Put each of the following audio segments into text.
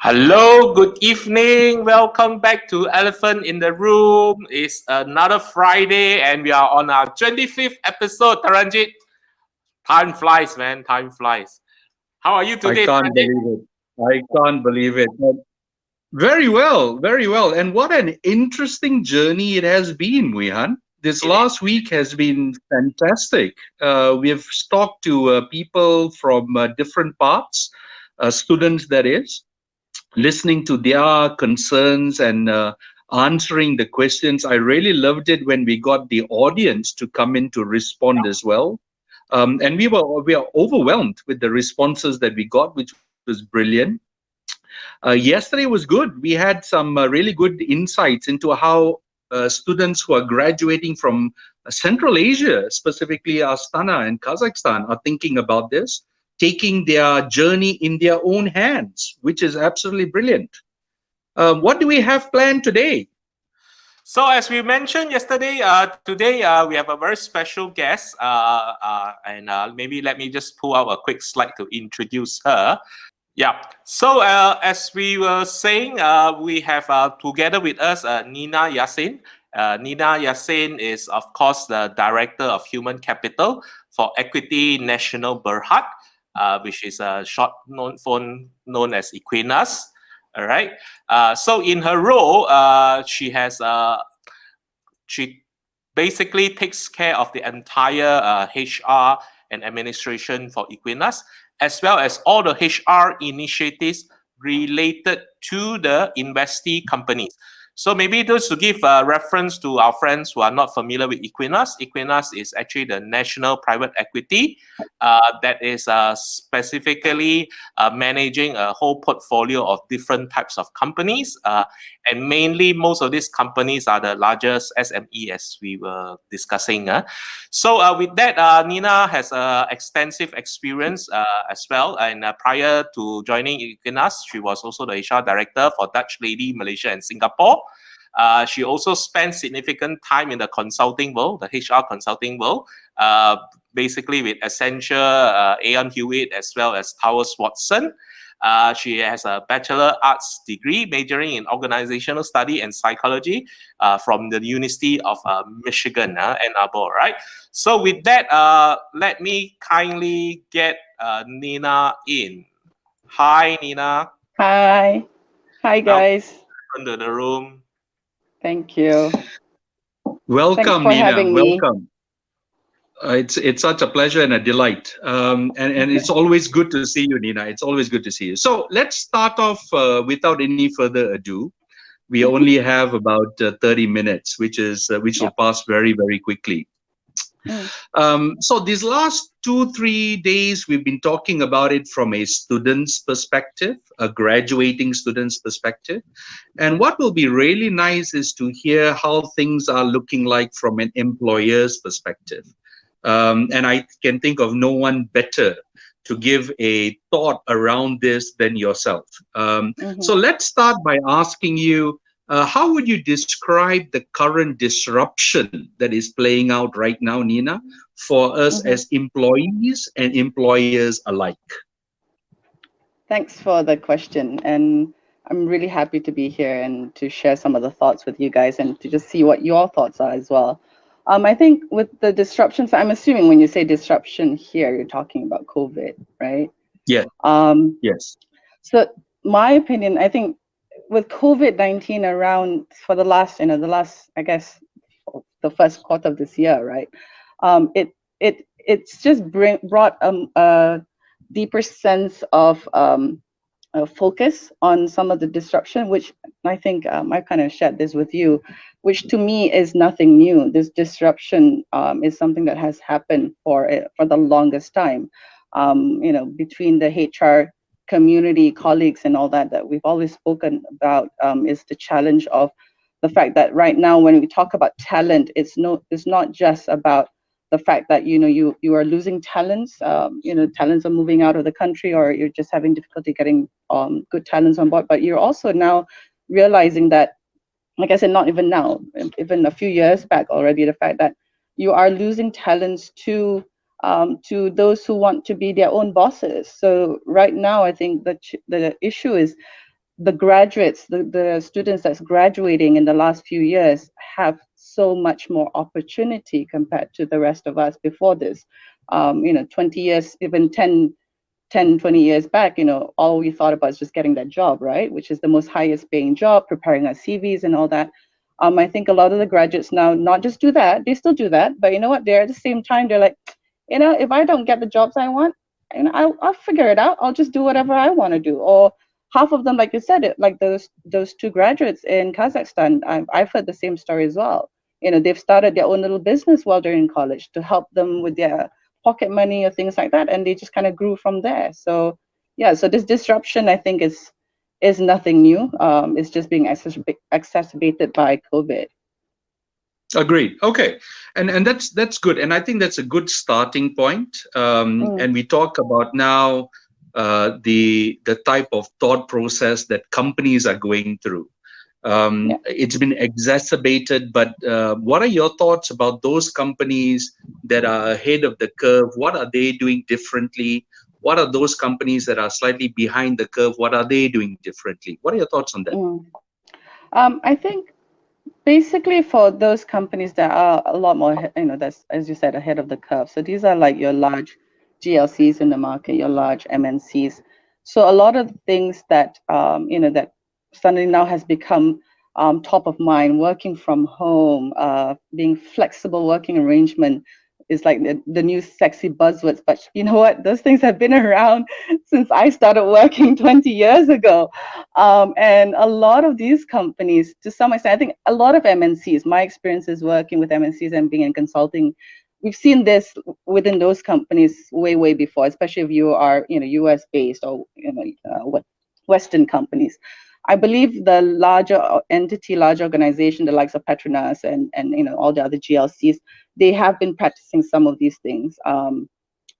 Hello, good evening. Welcome back to Elephant in the Room. It's another Friday and we are on our 25th episode. Taranjit, time flies, man. Time flies. How are you I today, can't Taranjit? believe it. I can't believe it. But very well, very well. And what an interesting journey it has been, Wihan. This It is. last week has been fantastic. We have talked to people from different parts, students, that is, listening to their concerns and answering the questions. I really loved it when we got the audience to come in to respond as well. And we are overwhelmed with the responses that we got, which was brilliant. Yesterday was good. We had some really good insights into how students who are graduating from Central Asia, specifically Astana and Kazakhstan, are thinking about this, taking their journey in their own hands, which is absolutely brilliant. What do we have planned today? So, as we mentioned yesterday, today we have a very special guest. And maybe let me just pull out a quick slide to introduce her. Yeah. So as we were saying, we have together with us Nina Yassin. Nina Yassin is, of course, the Director of Human Capital for Equity National Berhad, which is a short known as Equinas. All right. So in her role, she basically takes care of the entire HR and administration for Equinas, as well as all the HR initiatives related to the investee companies. So maybe just to give a reference to our friends who are not familiar with Equinas, Equinas is actually the national private equity that is specifically managing a whole portfolio of different types of companies. And mainly, most of these companies are the largest SME, as we were discussing. So, with that, Nina has extensive experience as well. And prior to joining Equinas, she was also the HR director for Dutch Lady, Malaysia, and Singapore. She also spent significant time in the consulting world, the HR consulting world, basically with Accenture, Aon Hewitt, as well as Towers Watson. She has a Bachelor Arts degree majoring in organizational study and psychology from the University of Michigan, Ann Arbor, right? So with that, let me kindly get Nina in. Hi, Nina. Hi. Hi, guys. Welcome to the room. Thank you. Thanks Welcome, for Nina. having me. Welcome. It's such a pleasure and a delight, and it's always good to see you, Nina. It's always good to see you. So let's start off without any further ado. We only have about 30 minutes, which will Yep. pass very, very quickly. Mm. So these last 2 3 days, we've been talking about it from a student's perspective, a graduating student's perspective. And what will be really nice is to hear how things are looking like from an employer's perspective. And I can think of no one better to give a thought around this than yourself. So Mhm. let's start by asking you, how would you describe the current disruption that is playing out right now, Nina, for us Mhm. as employees and employers alike? Thanks for the question, and I'm really happy to be here and to share some of the thoughts with you guys and to just see what your thoughts are as well. I think with the disruptions, I'm assuming when you say disruption here, you're talking about COVID, right? Yes, Um, yes. so my opinion, I think with COVID-19 around for I guess, the first quarter of this year, right? It's just brought a deeper sense of focus on some of the disruption, which I think I kind of shared this with you, which to me is nothing new. This disruption is something that has happened for the longest time. Between the HR community, colleagues, and all that we've always spoken about is the challenge of the fact that right now, when we talk about talent, it's not just about the fact that you are losing talents. Talents are moving out of the country, or you're just having difficulty getting good talents on board. But you're also now realizing that, like I said, not even now, even a few years back already, the fact that you are losing talents to those who want to be their own bosses. So right now, I think that the issue is the graduates, the students that's graduating in the last few years have so much more opportunity compared to the rest of us before this. 20 years, even 10, 20 years back, all we thought about is just getting that job, right? Which is the most highest paying job, preparing our CVs and all that. I think a lot of the graduates now not just do that, they still do that, but you know what? They're at the same time, they're like, if I don't get the jobs I want, I'll figure it out. I'll just do whatever I want to do. Or half of them, like you said, like those two graduates in Kazakhstan, I've heard the same story as well. They've started their own little business while they're in college to help them with their pocket money or things like that, and they just kind of grew from there. So yeah, so this disruption, I think, is nothing new. It's just being exacerbated by COVID. Agreed. Okay, and that's good, and I think that's a good starting point. And we talk about now the type of thought process that companies are going through. It's been exacerbated, but what are your thoughts about those companies that are ahead of the curve? What are they doing differently? What are those companies that are slightly behind the curve? What are they doing differently? What are your thoughts on that? I think basically for those companies that are a lot more, that's, as you said, ahead of the curve. So these are like your large GLCs in the market, your large MNCs. So a lot of things that, that suddenly now has become top of mind, working from home, being flexible working arrangement is like the new sexy buzzwords. But you know what? Those things have been around since I started working 20 years ago. And a lot of these companies, to some extent, I think a lot of MNCs, my experience is working with MNCs and being in consulting, we've seen this within those companies way before, especially if you are, US based or, Western companies. I believe the larger entity, large organization, the likes of Petronas and all the other GLCs, they have been practicing some of these things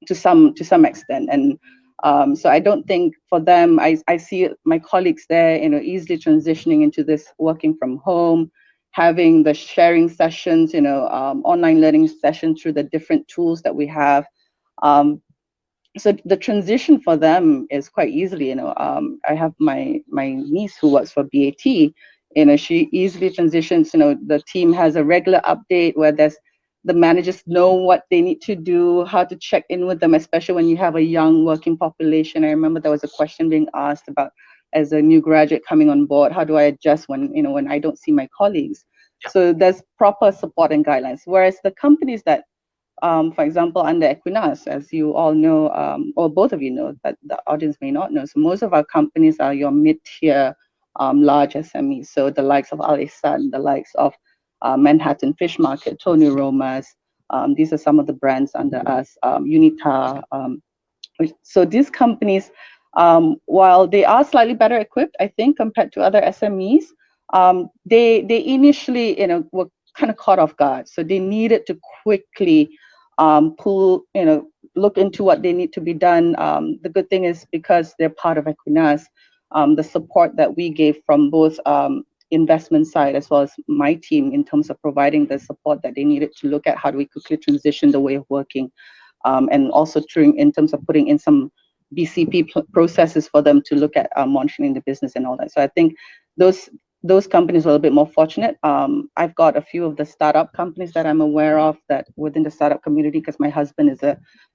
to some extent. And so I don't think for them, I see my colleagues there, easily transitioning into this working from home, having the sharing sessions, online learning sessions through the different tools that we have. So the transition for them is quite easily, I have my niece who works for BAT, she easily transitions, the team has a regular update where the managers know what they need to do, how to check in with them, especially when you have a young working population. I remember there was a question being asked about, as a new graduate coming on board, how do I adjust when I don't see my colleagues? Yeah. So there's proper support and guidelines. Whereas the companies that, for example, under Equinas, as you all know, or both of you know, but the audience may not know. So most of our companies are your mid-tier, large SMEs. So the likes of Al Ihsan, the likes of Manhattan Fish Market, Tony Roma's. These are some of the brands under us, Unita. So these companies, while they are slightly better equipped, I think, compared to other SMEs, they initially, were kind of caught off guard. So they needed to quickly look into what they need to be done. The good thing is, because they're part of Equinas, the support that we gave from both investment side as well as my team in terms of providing the support that they needed to look at how do we quickly transition the way of working, and also in terms of putting in some BCP processes for them to look at monitoring the business and all that. So I think those companies are a little bit more fortunate. I've got a few of the startup companies that I'm aware of that within the startup community, because my husband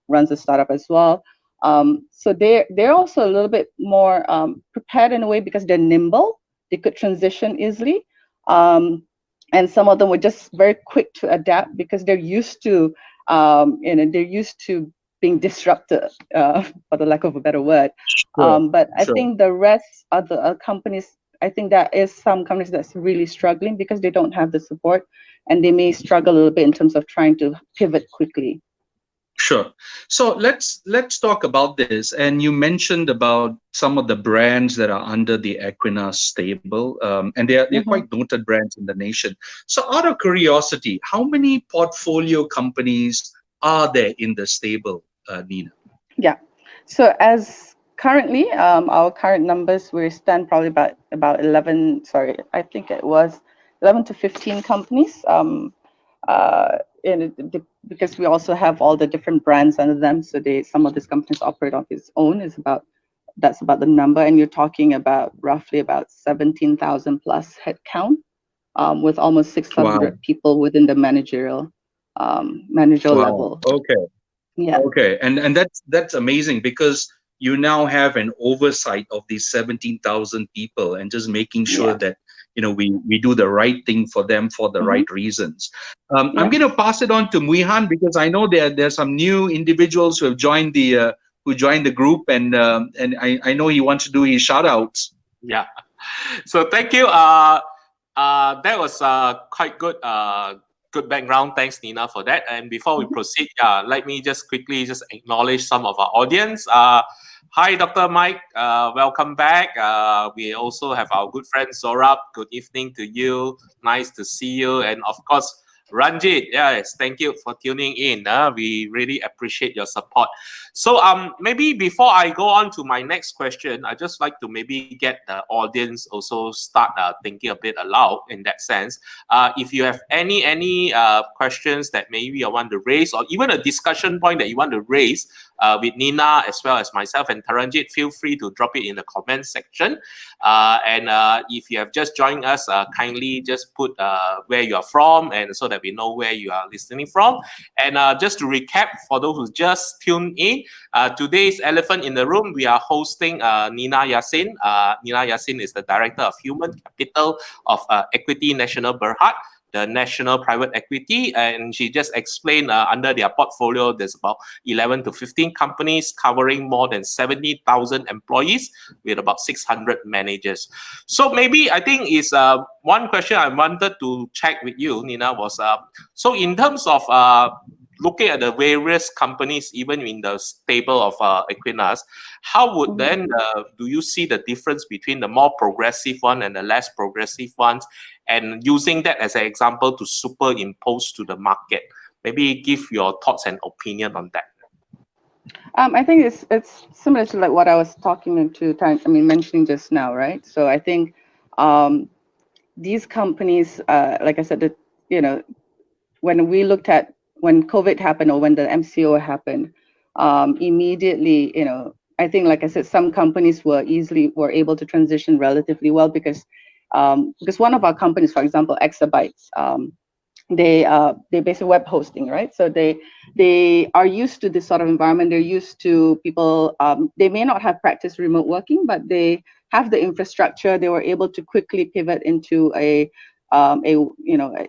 runs a startup as well. So they're also a little bit more prepared in a way because they're nimble. They could transition easily. And some of them were just very quick to adapt because they're used to, being disrupted, for the lack of a better word. Sure, but I think the rest of the companies, I think there is some companies that's really struggling because they don't have the support, and they may struggle a little bit in terms of trying to pivot quickly. Sure. So let's talk about this. And you mentioned about some of the brands that are under the Equinas stable, and they're quite noted brands in the nation. So out of curiosity, how many portfolio companies are there in the stable, Nina? Yeah. So as currently, our current numbers, we stand probably about 11. Sorry, I think it was 11 to 15 companies. Because we also have all the different brands under them, so some of these companies operate on its own. Is about that's about the number, and you're talking about roughly about 17,000 plus headcount, with almost 600 people within the managerial level. Okay. Yeah. Okay, and that's amazing, because you now have an oversight of these 17,000 people, and just making sure that we do the right thing for them for the right reasons. I'm going to pass it on to Muihan, because I know there's some new individuals who have joined the group, and I know he wants to do his shout outs. Yeah. So thank you. That was quite good. Good background. Thanks, Nina, for that. And before we proceed, let me just quickly acknowledge some of our audience. Hi, Dr. Mike. Welcome back. We also have our good friend Zorab. Good evening to you. Nice to see you. And of course, Ranjit, yes, thank you for tuning in. We really appreciate your support. So maybe before I go on to my next question, I just like to maybe get the audience also start thinking a bit aloud in that sense. If you have any questions that maybe you want to raise, or even a discussion point that you want to raise with Nina as well as myself and Taranjit, feel free to drop it in the comment section. And if you have just joined us, kindly just put where you are from, and so that we know where you are listening from. And just to recap, for those who just tuned in, today's Elephant in the Room, we are hosting Nina Yassin. Nina Yassin is the Director of Human Capital of Equity Nasional Berhad, the national private equity, and she just explained under their portfolio, there's about 11 to 15 companies covering more than 70,000 employees with about 600 managers. So maybe I think is one question I wanted to check with you, Nina, was so in terms of looking at the various companies, even in the stable of Equinas, how would then do you see the difference between the more progressive one and the less progressive ones, and using that as an example to superimpose to the market? Maybe give your thoughts and opinion on that. I think it's similar to like what I was mentioning just now, right? So I think these companies, like I said, when COVID happened, or when the MCO happened, immediately, I think, like I said, some companies were able to transition relatively well, because one of our companies, for example, Exabytes, they basically web hosting, right? So they are used to this sort of environment. They're used to people. They may not have practiced remote working, but they have the infrastructure. They were able to quickly pivot into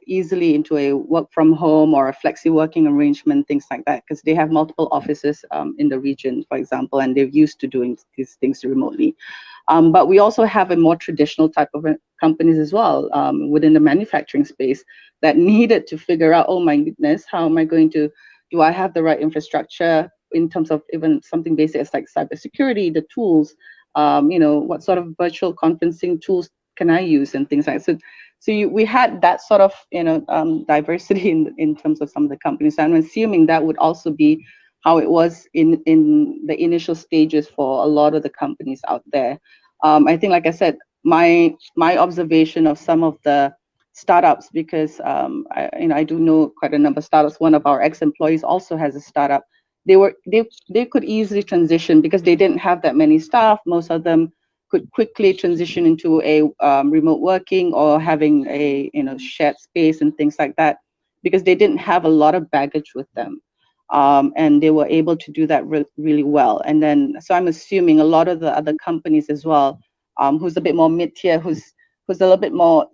easily into a work from home or a flexi working arrangement, things like that, because they have multiple offices in the region, for example, and they're used to doing these things remotely. But we also have a more traditional type of companies as well within the manufacturing space that needed to figure out, oh my goodness, how am I going to, do I have the right infrastructure in terms of even something basic as like cybersecurity, the tools, what sort of virtual conferencing tools can I use, and things like that. So we had that sort of diversity in terms of some of the companies. I'm assuming that would also be how it was in the initial stages for a lot of the companies out there. I think, like I said, my observation of some of the startups, because I do know quite a number of startups. One of our ex-employees also has a startup. They could easily transition because they didn't have that many staff. Most of them could quickly transition into a remote working or having a shared space and things like that, because they didn't have a lot of baggage with them, and they were able to do that really well. And then, so I'm assuming a lot of the other companies as well, who's a bit more mid-tier, who's a little bit more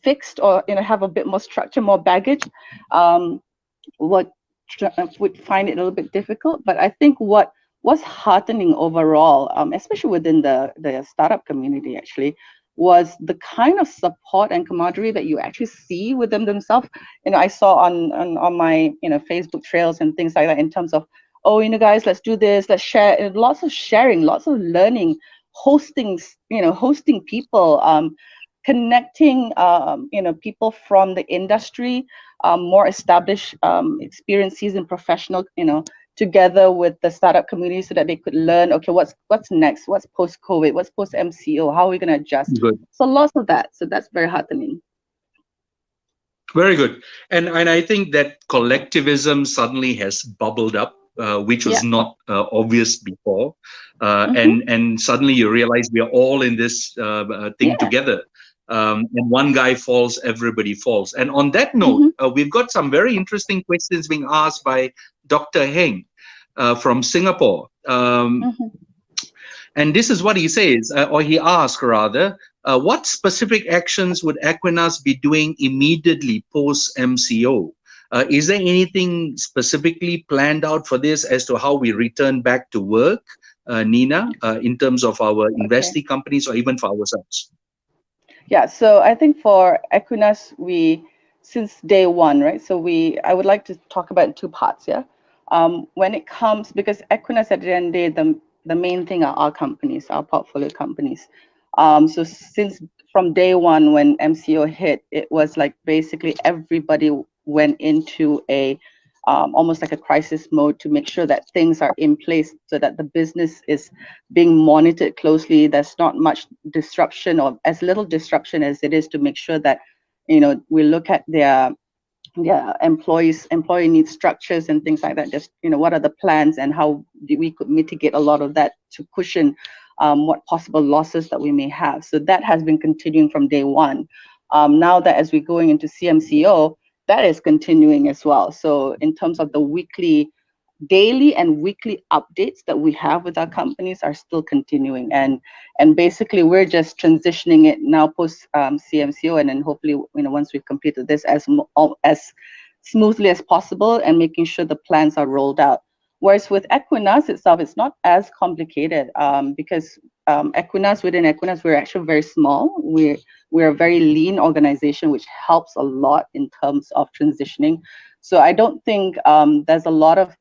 fixed, or have a bit more structure, more baggage, would find it a little bit difficult. But I think what was heartening overall, especially within the startup community, actually, was the kind of support and camaraderie that you actually see with them themselves. I saw on my Facebook trails and things like that, in terms of, oh, guys, let's do this, let's share. And lots of sharing, lots of learning, hosting people, connecting people from the industry, more established, experienced, seasoned professional, together with the startup community, so that they could learn, okay, what's next, what's post-COVID, what's post-MCO, how are we going to adjust? Good. So lots of that. So that's very heartening. Very good. And I think that collectivism suddenly has bubbled up which was Yeah. not obvious before. Mhm. And suddenly you realize we are all in this thing Yeah. together. And one guy falls, everybody falls. And on that note, Mhm. we've got some very interesting questions being asked by Dr. Heng from Singapore. Mhm. And this is what he says, or he asks rather, what specific actions would Equinas be doing immediately post MCO? Is there anything specifically planned out for this as to how we return back to work, Nina, in terms of our Okay. investee companies or even for ourselves? Yeah, so I think for Equinas, since day one, right? So I would like to talk about in two parts, yeah. When it comes, because Equinas at the end of the day, the main thing are our companies, our portfolio companies. So since from day one when MCO hit, it was like basically everybody went into a almost like a crisis mode to make sure that things are in place so that the business is being monitored closely. There's not much disruption or as little disruption as it is to make sure that, we look at their employee needs structures and things like that. Just, what are the plans and how we could mitigate a lot of that to cushion what possible losses that we may have. So that has been continuing from day one. Now that as we're going into CMCO, that is continuing as well. So in terms of the daily and weekly updates that we have with our companies are still continuing, and basically we're just transitioning it now post CMCO, and then hopefully once we've completed this as smoothly as possible and making sure the plans are rolled out. Whereas with Equinas itself, it's not as complicated because within Equinas, we're actually very small. We're a very lean organization, which helps a lot in terms of transitioning. So I don't think there's a lot of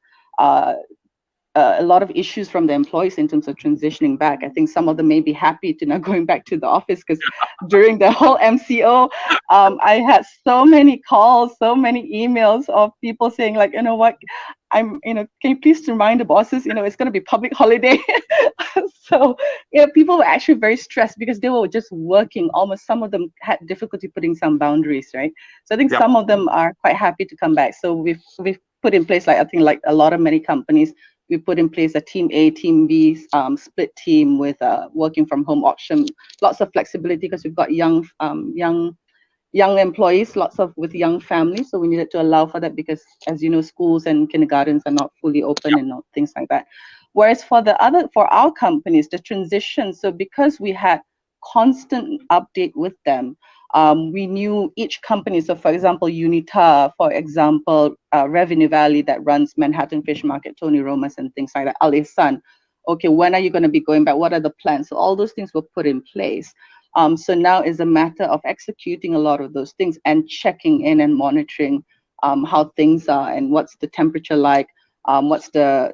issues from the employees in terms of transitioning back. I think some of them may be happy to not going back to the office because during the whole MCO, I had so many calls, so many emails of people saying like, you know what, can you please remind the bosses, it's going to be public holiday. So, people were actually very stressed because they were just working. Almost some of them had difficulty putting some boundaries, right? So I think Yep. some of them are quite happy to come back. So we've put in place, I think like a lot of many companies, we put in place a team A, team B, split team with working from home option. Lots of flexibility because we've got young employees, with young families. So we needed to allow for that because, as you know, schools and kindergartens are not fully open and things like that. Whereas for our companies, the transition. So because we had constant update with them, we knew each company. So for example, Unita, for example, Revenue Valley that runs Manhattan Fish Market, Tony Romas and things like that, Al Ihsan. Okay, when are you going to be going back? What are the plans? So all those things were put in place. So now is a matter of executing a lot of those things and checking in and monitoring how things are and what's the temperature like, what's the,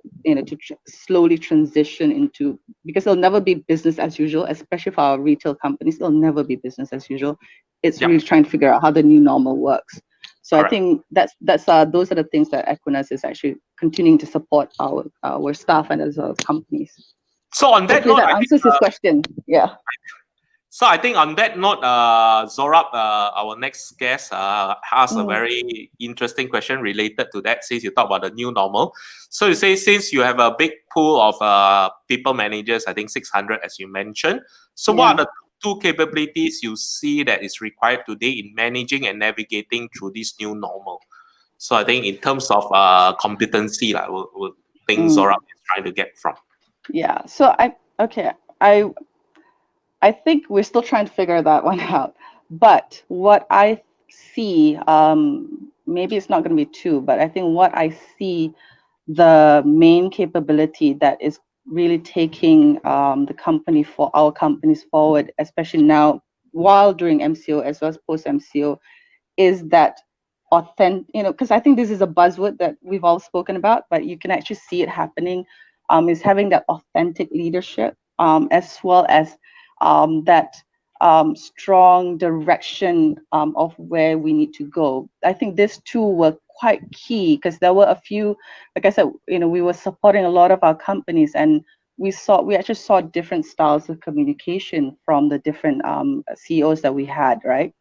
slowly transition into, because it'll never be business as usual, especially for our retail companies, it'll never be business as usual. It's really trying to figure out how the new normal works. So Correct. I think that's those are the things that Equinas is actually continuing to support our staff and as well as companies. So on that Hopefully note, that answers his question. Yeah. So I think on that note, Zorab, our next guest, asked a very interesting question related to that. Since you talk about the new normal, so you say since you have a big pool of people managers, I think 600 as you mentioned. So what are the two capabilities you see that is required today in managing and navigating through this new normal? So I think in terms of competency, like, we'll think Zorab is trying to get from. Yeah. So I think we're still trying to figure that one out. But what I see, maybe it's not going to be two, but I think what I see, the main capability that is really taking our companies forward, especially now while during MCO as well as post MCO, is that authentic, because I think this is a buzzword that we've all spoken about, but you can actually see it happening, is having that authentic leadership, as well as that strong direction of where we need to go. I think these two were quite key because there were a few, like I said, we were supporting a lot of our companies, and we actually saw different styles of communication from the different CEOs that we had, right?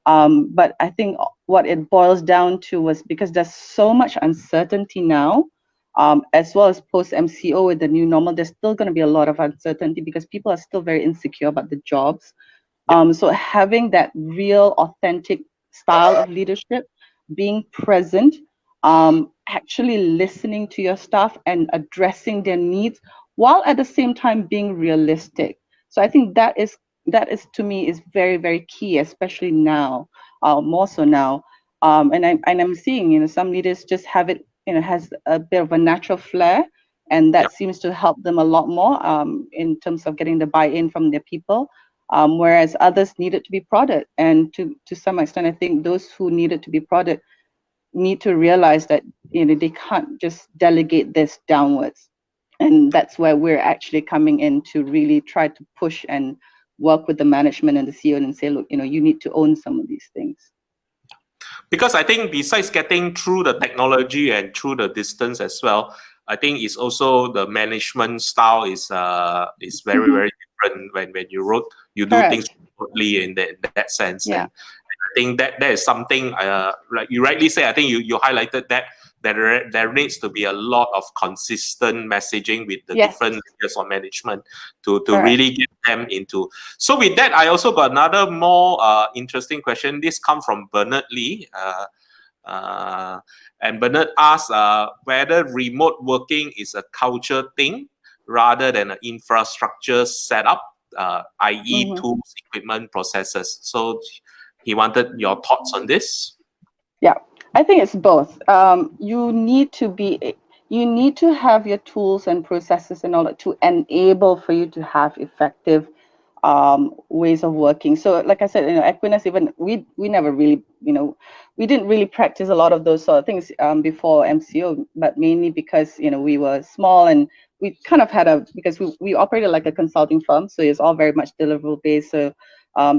But I think what it boils down to was because there's so much uncertainty now, as well as post MCO with the new normal, there's still going to be a lot of uncertainty because people are still very insecure about the jobs. So having that real, authentic style of leadership, being present, actually listening to your staff and addressing their needs, while at the same time being realistic. So I think that is to me is very, very key, especially now, more so now. And I'm seeing, some leaders just have it, has a bit of a natural flair, and that seems to help them a lot more in terms of getting the buy-in from their people. Whereas others needed to be prodded, and to some extent, I think those who needed to be prodded need to realize that they can't just delegate this downwards, and that's where we're actually coming in to really try to push and work with the management and the CEO and say, look, you need to own some of these things. Because I think besides getting through the technology and through the distance as well, I think it's also the management style is very, very different when you do things remotely in that sense. Yeah. And I think that is something, like you rightly say, I think you highlighted that there needs to be a lot of consistent messaging with the different layers of management to really get them into. So with that, I also got another more interesting question. This comes from Bernard Lee. And Bernard asks whether remote working is a culture thing rather than an infrastructure setup, i.e. tools, equipment, processes. So he wanted your thoughts on this. Yeah, I think it's both. You need to have your tools and processes in order to enable for you to have effective ways of working. So like I said, Equinas, even we never really, we didn't really practice a lot of those sort of things before MCO, but mainly because, we were small and we kind of had because we operated like a consulting firm. So it's all very much deliverable based. So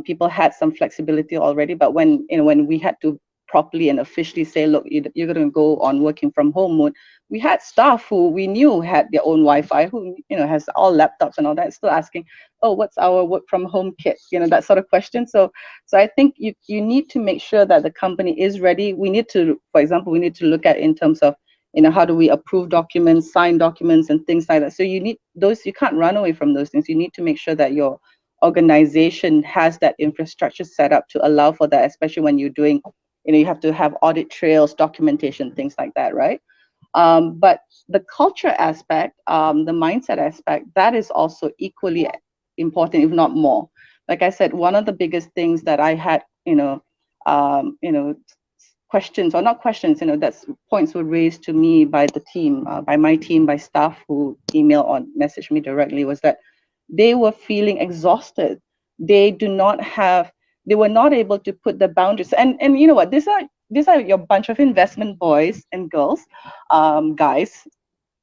people had some flexibility already, but when we had to properly and officially say, look, you're going to go on working from home mode, we had staff who we knew had their own Wi-Fi, who has all laptops and all that, still asking, oh, what's our work from home kit, that sort of question. So I think you need to make sure that the company is ready. We need to, for example, look at in terms of how do we approve documents, sign documents, and things like that. So you need those. You can't run away from those things. You need to make sure that your organization has that infrastructure set up to allow for that, especially when you're doing, you have to have audit trails, documentation, things like that, right? But the culture aspect, the mindset aspect, that is also equally important, if not more. Like I said, one of the biggest things that I had, questions, or not questions, that's points were raised to me by the team, by my team, by staff who email or message me directly, was that they were feeling exhausted. They were not able to put the boundaries. And you know what? These are your bunch of investment boys and girls, guys.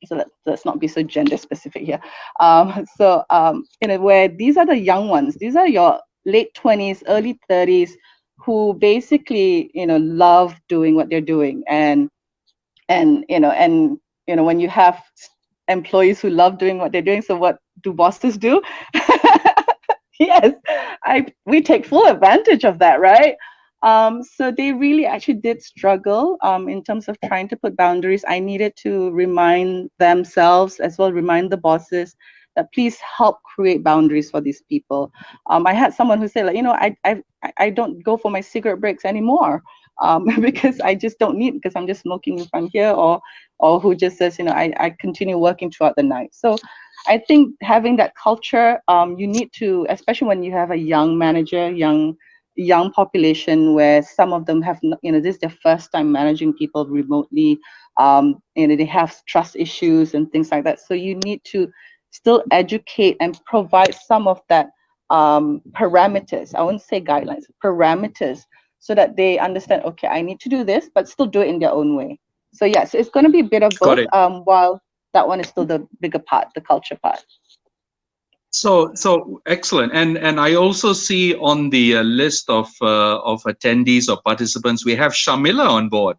So let's not be so gender specific here. Where these are the young ones. These are your late 20s, early 30s, who basically love doing what they're doing. And when you have employees who love doing what they're doing, so what do bosses do? Yes, we take full advantage of that, right? So they really actually did struggle in terms of trying to put boundaries. I needed to remind themselves, as well remind the bosses, that please help create boundaries for these people. I had someone who said, I don't go for my cigarette breaks anymore because I just don't need, because I'm just smoking in front here, or who just says, I continue working throughout the night. So I think having that culture, you need to, especially when you have a young manager, young population, where some of them have, this is their first time managing people remotely. They have trust issues and things like that. So you need to still educate and provide some of that parameters. I wouldn't say guidelines, parameters, so that they understand, okay, I need to do this, but still do it in their own way. So yeah, so it's going to be a bit of both, while that one is still the bigger part, the culture part. So excellent, and I also see on the list of attendees or participants, we have Shamila on board,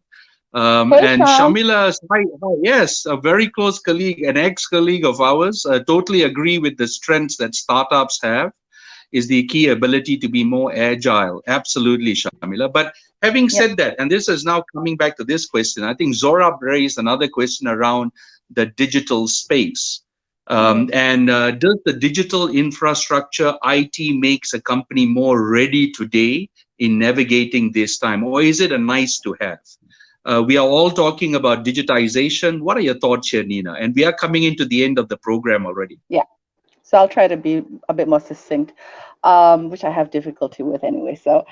and Shamila, yes, a very close colleague, an ex-colleague of ours. Totally agree with the strengths that startups have, is the key ability to be more agile. Absolutely, Shamila. But having said that, and this is now coming back to this question, I think Zora raised another question around the digital space. And does the digital infrastructure IT makes a company more ready today in navigating this time, or is it a nice to have? We are all talking about digitization. What are your thoughts here, Nina? And we are coming into the end of the program already. Yeah. So I'll try to be a bit more succinct, which I have difficulty with anyway. So,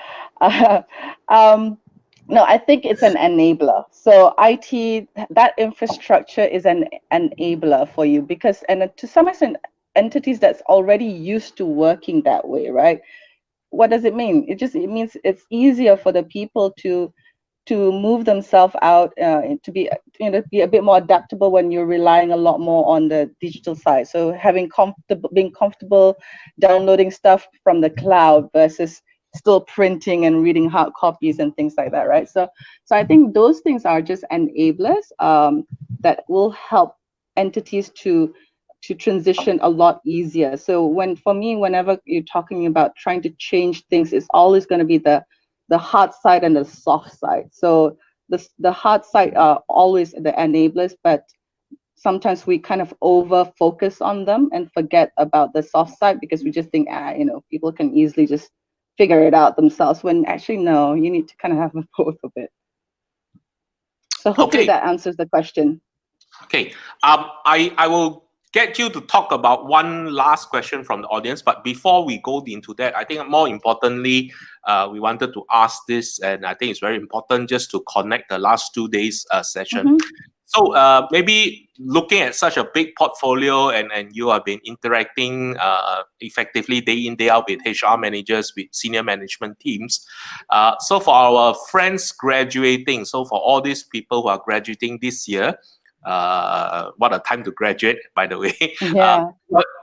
no, I think it's an enabler. So IT, that infrastructure is an enabler for you because, and to some extent, entities that's already used to working that way, right? What does it mean? It means it's easier for the people to move themselves out, to be be a bit more adaptable when you're relying a lot more on the digital side. So being comfortable downloading stuff from the cloud versus still printing and reading hard copies and things like that, right? So I think those things are just enablers that will help entities to transition a lot easier. So for me, whenever you're talking about trying to change things, it's always going to be the hard side and the soft side. So the hard side are always the enablers, but sometimes we kind of over focus on them and forget about the soft side because we just think, people can easily just figure it out themselves, when actually, no, you need to kind of have both of it. So hopefully that answers the question. Okay, I will get you to talk about one last question from the audience, but before we go into that, I think more importantly, we wanted to ask this, and I think it's very important just to connect the last 2 days session. So maybe looking at such a big portfolio, and you have been interacting effectively day in, day out with HR managers, with senior management teams. So for our friends graduating, so for all these people who are graduating this year, what a time to graduate, by the way. Yeah.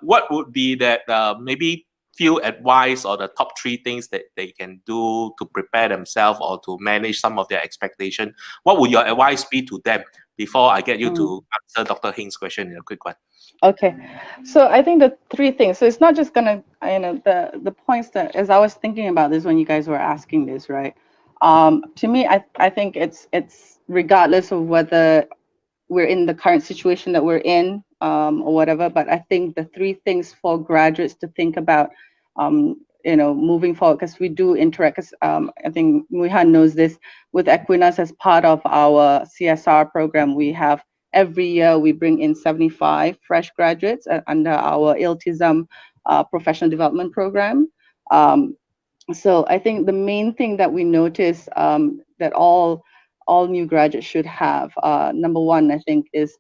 What would be that maybe few advice or the top 3 things that they can do to prepare themselves or to manage some of their expectation? What would your advice be to them before I get you to answer Dr. Heng's question in a quick one? Okay, so I think the 3 things. So it's not just gonna, the points that, as I was thinking about this when you guys were asking this, right? To me, I think it's regardless of whether we're in the current situation that we're in or whatever, but I think the 3 things for graduates to think about, moving forward, because we do interact, because I think Muihan knows this, with Equinas as part of our CSR program. We have every year we bring in 75 fresh graduates under our Iltizam professional development program. So I think the main thing that we notice that all new graduates should have, number 1, I think, is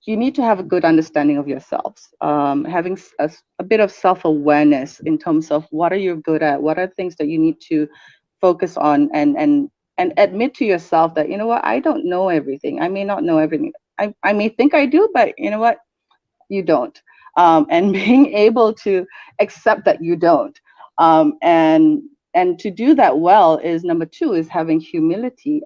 you need to have a good understanding of yourselves, having a bit of self-awareness in terms of what are you good at, what are things that you need to focus on, and admit to yourself that, I don't know everything. I may not know everything. I may think I do, but you know what? You don't. And being able to accept that you don't. And to do that well is, number 2, is having humility.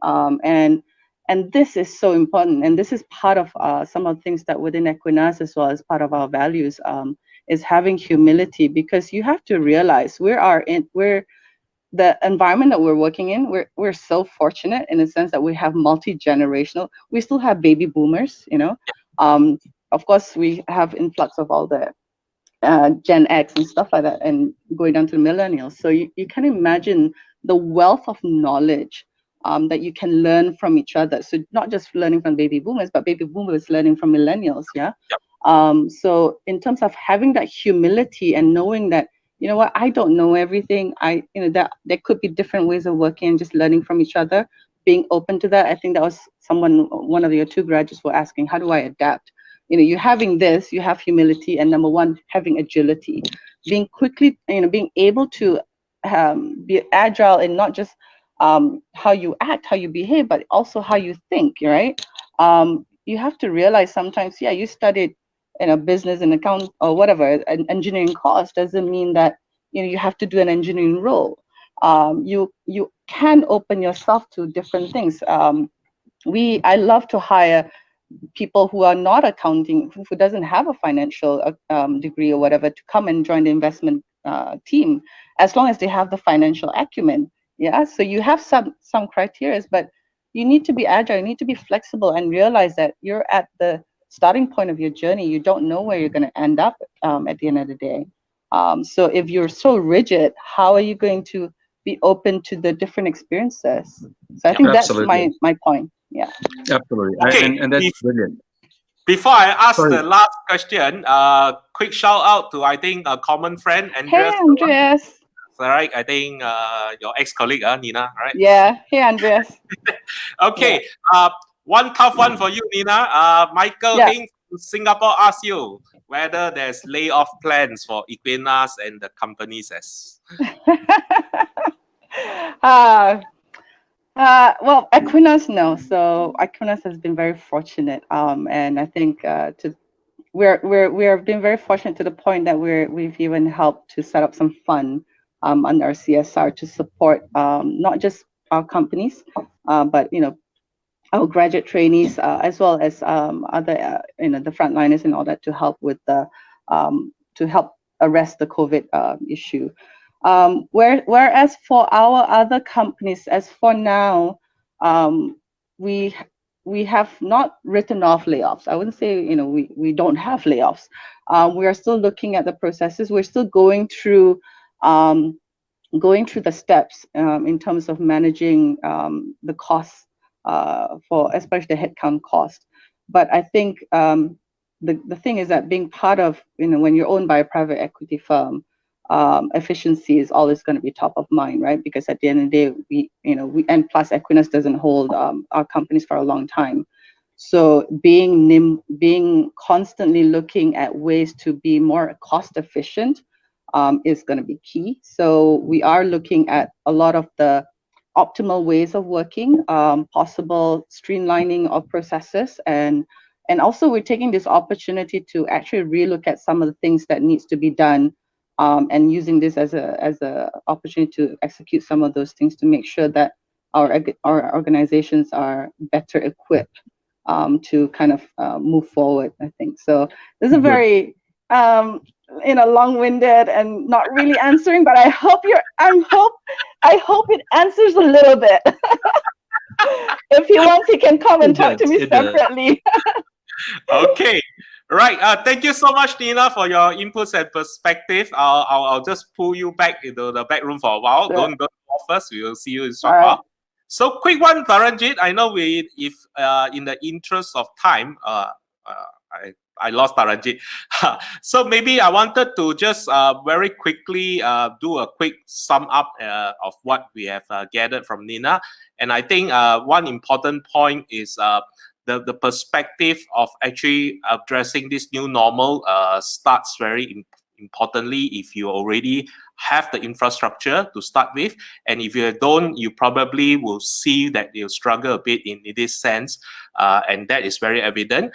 And this is so important. And this is part of some of the things that within Equinas, as well as part of our values, is having humility, because you have to realize we're the environment that we're working in. We're so fortunate in the sense that we have multi-generational. We still have baby boomers, of course, we have influx of all the Gen X and stuff like that, and going down to millennials. So you can imagine the wealth of knowledge that you can learn from each other. So not just learning from baby boomers, but baby boomers learning from millennials. Yeah. Yep. So in terms of having that humility and knowing that, I don't know everything. That there could be different ways of working and just learning from each other. Being open to that. I think that was one of your 2 graduates were asking, how do I adapt? You're having this, you have humility, and number 1, having agility, being able to be agile in not just how you act, how you behave, but also how you think, right? You have to realize sometimes, you studied business and account or whatever, an engineering course doesn't mean that you have to do an engineering role. You can open yourself to different things. I love to hire people who are not accounting, who doesn't have a financial degree or whatever, to come and join the investment team, as long as they have the financial acumen. Yeah, so you have some criteria, but you need to be agile, you need to be flexible, and realize that you're at the starting point of your journey, you don't know where you're going to end up at the end of the day. So if you're so rigid, how are you going to be open to the different experiences? So I think that's Absolutely. my point. Yeah. Absolutely. Okay, And that's brilliant. Before I ask Sorry. the last question, quick shout out to, I think, a common friend, Andreas. Hey, Andreas. All right, I think your ex-colleague, Nina, right? Yeah. Hey, Andreas. Okay, one tough one for you, Nina. Michael Yeah. Hing from Singapore asked you whether there's layoff plans for Equinas and the companies as. Well, Equinas, no. So Equinas has been very fortunate, and I think we're been very fortunate to the point that we've even helped to set up some fund under our CSR to support not just our companies, but our graduate trainees as well as other the frontliners and all that to help with the to help arrest the COVID issue. Whereas for our other companies, as for now, we have not written off layoffs. I wouldn't say we don't have layoffs. We are still looking at the processes. We're still going through the steps in terms of managing the costs for especially the headcount cost. But I think the thing is that being part of when you're owned by a private equity firm, efficiency is always going to be top of mind, right? Because at the end of the day, we and plus Equinas doesn't hold our companies for a long time. So being constantly looking at ways to be more cost efficient is going to be key. So we are looking at a lot of the optimal ways of working, possible streamlining of processes, and also we're taking this opportunity to actually relook at some of the things that needs to be done. And using this as a opportunity to execute some of those things to make sure that our organizations are better equipped to kind of move forward. I think so. This is a very long-winded and not really answering, but I hope it answers a little bit. If he wants, he can come and talk to me separately. Okay. Right. Thank you so much, Nina, for your inputs and perspective. I'll just pull you back into the back room for a while. Sure. Don't go first. We will see you in short while. So quick one, Taranjit. I know if in the interest of time, I lost Taranjit. So maybe I wanted to just very quickly do a quick sum up of what we have gathered from Nina. And I think one important point is the perspective of actually addressing this new normal starts very importantly if you already have the infrastructure to start with, and if you don't, you probably will see that you'll struggle a bit in this sense, and that is very evident.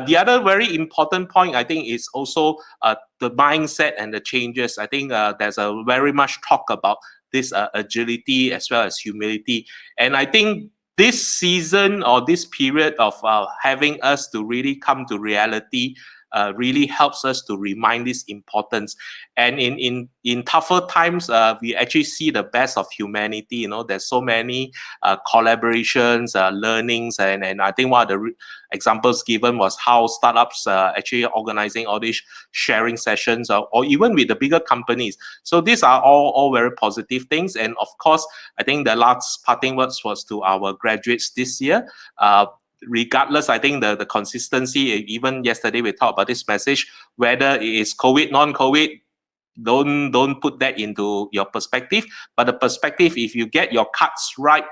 The other very important point, I think, is also the mindset and the changes. I think there's a very much talk about this agility as well as humility, and I think this season or this period of having us to really come to reality really helps us to remind this importance. And in tougher times, we actually see the best of humanity. There's so many collaborations, learnings, and I think one of the examples given was how startups actually organizing all these sharing sessions, or even with the bigger companies. So these are all very positive things. And of course, I think the last parting words was to our graduates this year. Regardless, I think the consistency, even yesterday we talked about this message, whether it is COVID, non-COVID, don't put that into your perspective. But the perspective, if you get your cuts right,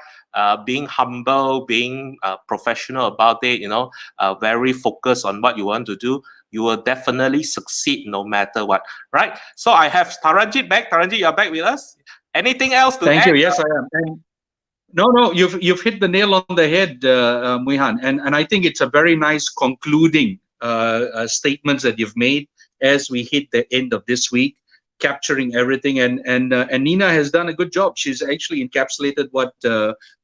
being humble, being professional about it, very focused on what you want to do, you will definitely succeed no matter what, right? So I have Taranjit back. Taranjit, you're back with us. Anything else to add? Thank you. Yes, I am. And no, you've hit the nail on the head, Mui Han, and I think it's a very nice concluding statements that you've made as we hit the end of this week, capturing everything. And Nina has done a good job. She's actually encapsulated what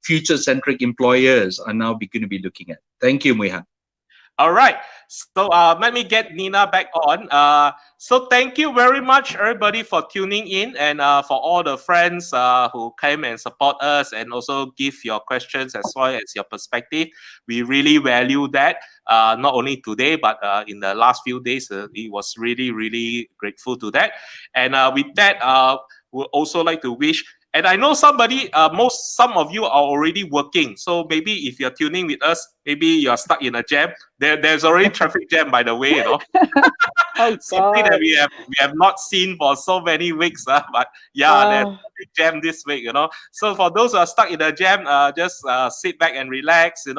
future-centric employers are now going to be looking at. Thank you, Mui Han. All right. So let me get Nina back on. So thank you very much, everybody, for tuning in, and for all the friends who came and support us and also give your questions as well as your perspective. We really value that. Not only today, but in the last few days, it was really, really grateful to that. And with that, we'd also like to wish. And I know some of you are already working. So maybe if you're tuning with us, maybe you're stuck in a jam. There's already traffic jam, by the way, Oh, something that God. we have not seen for so many weeks. But yeah, there's a big jam this week, So for those who are stuck in the jam, just sit back and relax, and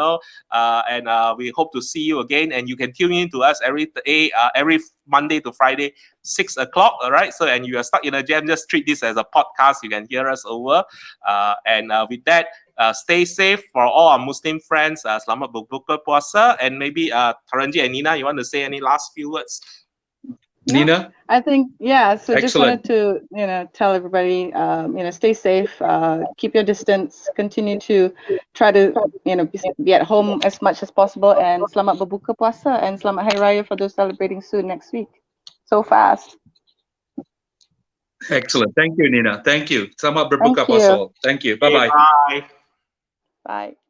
we hope to see you again. And you can tune in to us every day, every Monday to Friday, 6 o'clock. All right. So, and you are stuck in a jam, just treat this as a podcast. You can hear us over. And with that, stay safe for all our Muslim friends. Selamat berbuka puasa. And maybe Taranji and Nina, you want to say any last few words? Nina? I think, yeah, so just wanted Excellent. to, tell everybody, stay safe, keep your distance, continue to try to, be at home as much as possible, and selamat berbuka puasa and selamat Hari Raya for those celebrating soon next week. So fast. Excellent. Thank you, Nina. Thank you. Selamat berbuka Thank you. puasa. Thank you. Bye-bye. Bye. Bye.